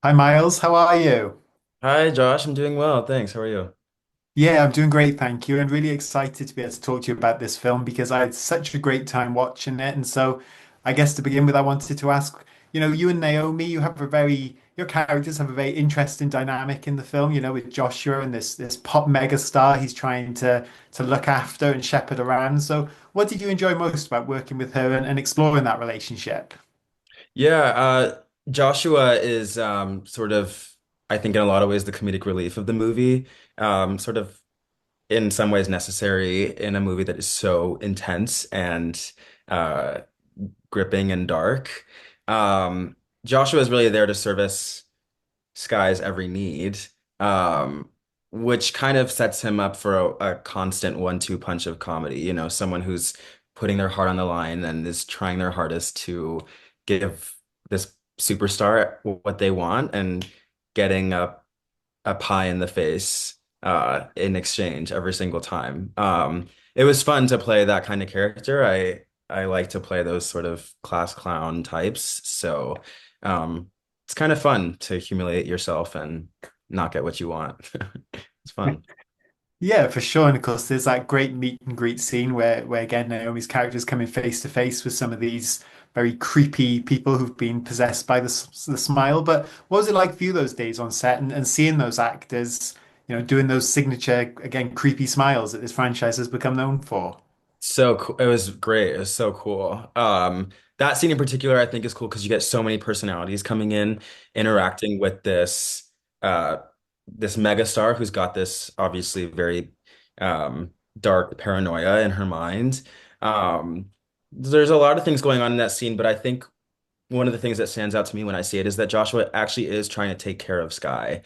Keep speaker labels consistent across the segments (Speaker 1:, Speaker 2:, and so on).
Speaker 1: Hi Miles, how are you?
Speaker 2: Hi, Josh. I'm doing well. Thanks. How are you?
Speaker 1: Yeah, I'm doing great, thank you, and really excited to be able to talk to you about this film because I had such a great time watching it. And so, I guess to begin with, I wanted to ask, you and Naomi, your characters have a very interesting dynamic in the film, with Joshua and this pop megastar he's trying to look after and shepherd around. So, what did you enjoy most about working with her and exploring that relationship?
Speaker 2: Yeah, Joshua is sort of, I think, in a lot of ways, the comedic relief of the movie. Sort of, in some ways, necessary in a movie that is so intense and uh, gripping and dark. Um, Joshua is really there to service Sky's every need, um, which kind of sets him up for a constant one-two punch of comedy. You know, someone who's putting their heart on the line and is trying their hardest to give this superstar what they want and getting a pie in the face in exchange every single time. It was fun to play that kind of character. I like to play those sort of class clown types. So um, it's kind of fun to humiliate yourself and not get what you want. It's fun.
Speaker 1: Yeah, for sure. And of course, there's that great meet and greet scene where again, Naomi's character is coming face to face with some of these very creepy people who've been possessed by the smile. But what was it like for you those days on set and seeing those actors, doing those signature, again, creepy smiles that this franchise has become known for?
Speaker 2: So cool. It was great. It was so cool. That scene in particular, I think, is cool because you get so many personalities coming in, interacting with uh, this megastar who's got this obviously very dark paranoia in her mind. There's a lot of things going on in that scene, but I think one of the things that stands out to me when I see it is that Joshua actually is trying to take care of Sky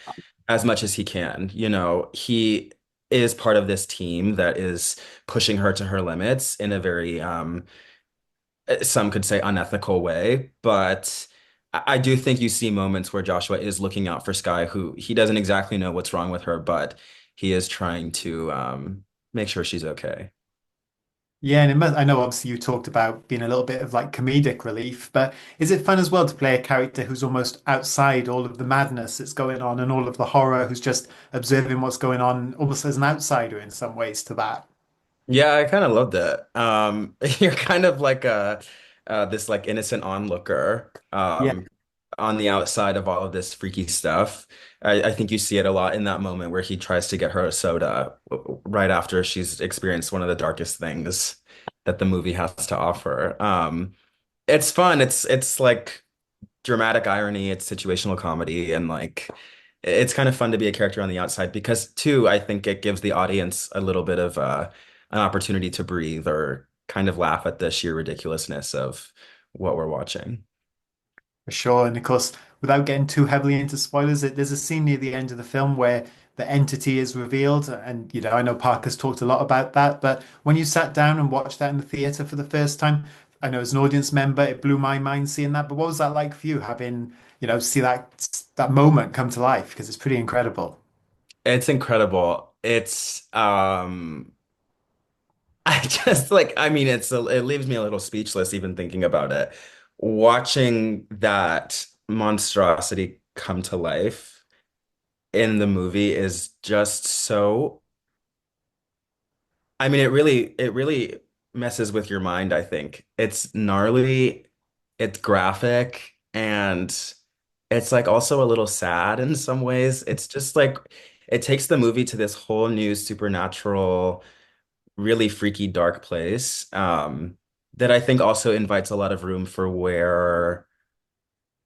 Speaker 2: as much as he can. You know, he is part of this team that is pushing her to her limits in a very some could say unethical way, but I do think you see moments where Joshua is looking out for Sky, who he doesn't exactly know what's wrong with her, but he is trying to make sure she's okay.
Speaker 1: Yeah, and I know obviously you talked about being a little bit of like comedic relief, but is it fun as well to play a character who's almost outside all of the madness that's going on and all of the horror, who's just observing what's going on almost as an outsider in some ways to that?
Speaker 2: Yeah, I kind of loved it. You're kind of like a this like innocent onlooker
Speaker 1: Yeah.
Speaker 2: on the outside of all of this freaky stuff. I think you see it a lot in that moment where he tries to get her a soda right after she's experienced one of the darkest things that the movie has to offer. It's fun. It's like dramatic irony. It's situational comedy, and like it's kind of fun to be a character on the outside because too, I think it gives the audience a little bit of an opportunity to breathe or kind of laugh at the sheer ridiculousness of what we're watching.
Speaker 1: For sure. And of course, without getting too heavily into spoilers, there's a scene near the end of the film where the entity is revealed. And, I know Parker's talked a lot about that, but when you sat down and watched that in the theater for the first time, I know as an audience member, it blew my mind seeing that. But what was that like for you having, see that moment come to life? Because it's pretty incredible.
Speaker 2: It's incredible. It's I just like I mean it leaves me a little speechless even thinking about it. Watching that monstrosity come to life in the movie is just so I mean it really messes with your mind, I think. It's gnarly, it's graphic, and it's like also a little sad in some ways. It's just like it takes the movie to this whole new supernatural really freaky dark place that I think also invites a lot of room for where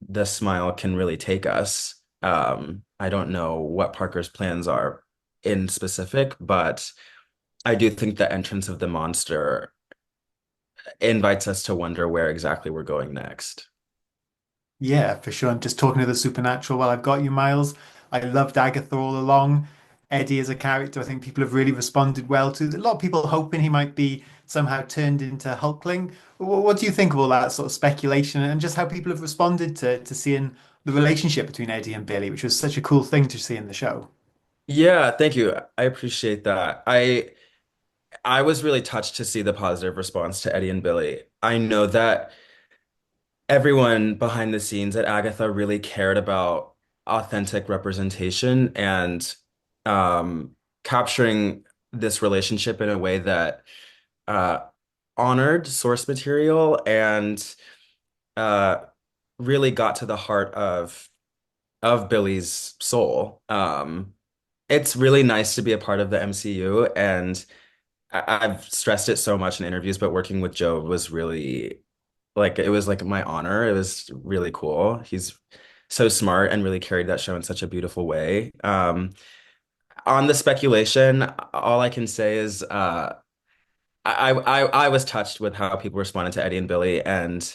Speaker 2: the smile can really take us. I don't know what Parker's plans are in specific, but I do think the entrance of the monster invites us to wonder where exactly we're going next.
Speaker 1: Yeah, for sure. And just talking to the supernatural, well, I've got you, Miles. I loved Agatha all along. Eddie as a character, I think people have really responded well to. A lot of people hoping he might be somehow turned into Hulkling. What do you think of all that sort of speculation and just how people have responded to seeing the relationship between Eddie and Billy, which was such a cool thing to see in the show?
Speaker 2: Yeah, thank you. I appreciate that. I was really touched to see the positive response to Eddie and Billy. I know that everyone behind the scenes at Agatha really cared about authentic representation and capturing this relationship in a way that uh, honored source material and uh, really got to the heart of Billy's soul. It's really nice to be a part of the MCU, and I've stressed it so much in interviews, but working with Joe was really like it was like my honor. It was really cool. He's so smart and really carried that show in such a beautiful way. On the speculation, all I can say is I was touched with how people responded to Eddie and Billy, and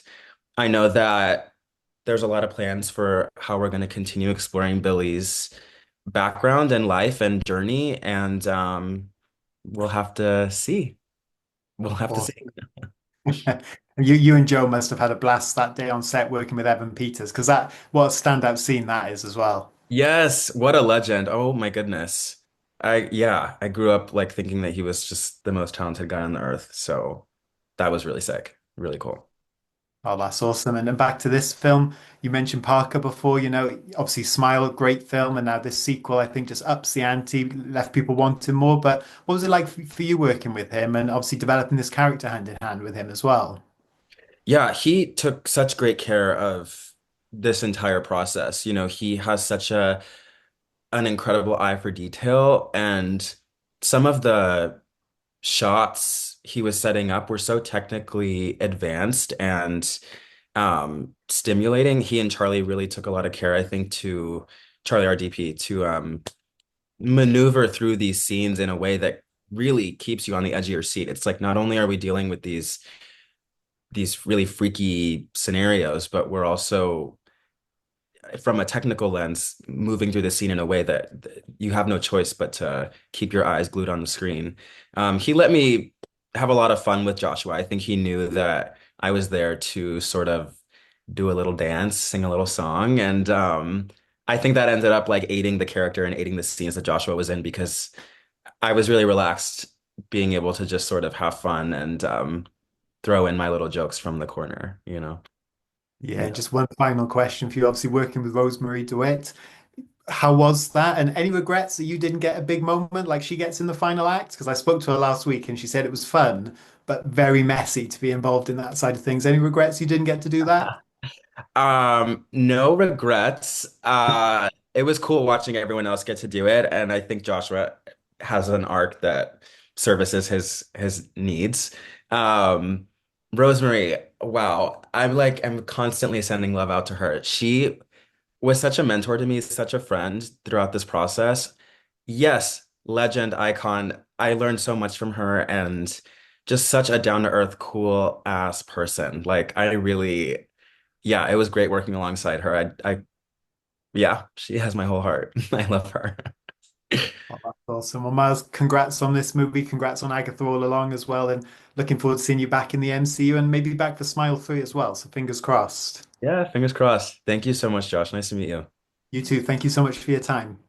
Speaker 2: I know that there's a lot of plans for how we're going to continue exploring Billy's background and life and journey, and we'll have to see. We'll have to
Speaker 1: Or
Speaker 2: see.
Speaker 1: you and Joe must have had a blast that day on set working with Evan Peters, because that what a standout scene that is as well.
Speaker 2: Yes, what a legend. Oh my goodness. I grew up like thinking that he was just the most talented guy on the earth. So that was really sick. Really cool.
Speaker 1: Oh, that's awesome. And then back to this film, you mentioned Parker before, obviously Smile, great film, and now this sequel, I think, just ups the ante, left people wanting more. But what was it like for you working with him and obviously developing this character hand in hand with him as well?
Speaker 2: Yeah, he took such great care of this entire process. You know, he has such a an incredible eye for detail, and some of the shots he was setting up were so technically advanced and stimulating. He and Charlie really took a lot of care, I think, to Charlie RDP to maneuver through these scenes in a way that really keeps you on the edge of your seat. It's like not only are we dealing with these really freaky scenarios, but we're also from a technical lens, moving through the scene in a way that you have no choice but to keep your eyes glued on the screen. He let me have a lot of fun with Joshua. I think he knew that I was there to sort of do a little dance, sing a little song, and I think that ended up like aiding the character and aiding the scenes that Joshua was in because I was really relaxed, being able to just sort of have fun and throw in my little jokes from the corner, you know?
Speaker 1: Yeah,
Speaker 2: Yeah.
Speaker 1: just one final question for you. Obviously, working with Rosemary DeWitt, how was that? And any regrets that you didn't get a big moment like she gets in the final act? Because I spoke to her last week and she said it was fun, but very messy to be involved in that side of things. Any regrets you didn't get to do that?
Speaker 2: No regrets. It was cool watching everyone else get to do it, and I think Joshua has an arc that services his needs. Um, Rosemary, wow, I'm constantly sending love out to her. She was such a mentor to me, such a friend throughout this process. Yes, legend, icon. I learned so much from her and just such a down-to-earth, cool ass person. Like I really yeah, it was great working alongside her. Yeah, she has my whole heart. I love her.
Speaker 1: Oh, that's awesome. Well, Miles, congrats on this movie. Congrats on Agatha All Along as well. And looking forward to seeing you back in the MCU and maybe back for Smile 3 as well. So fingers crossed.
Speaker 2: Yeah, fingers crossed. Thank you so much, Josh. Nice to meet you.
Speaker 1: You too. Thank you so much for your time.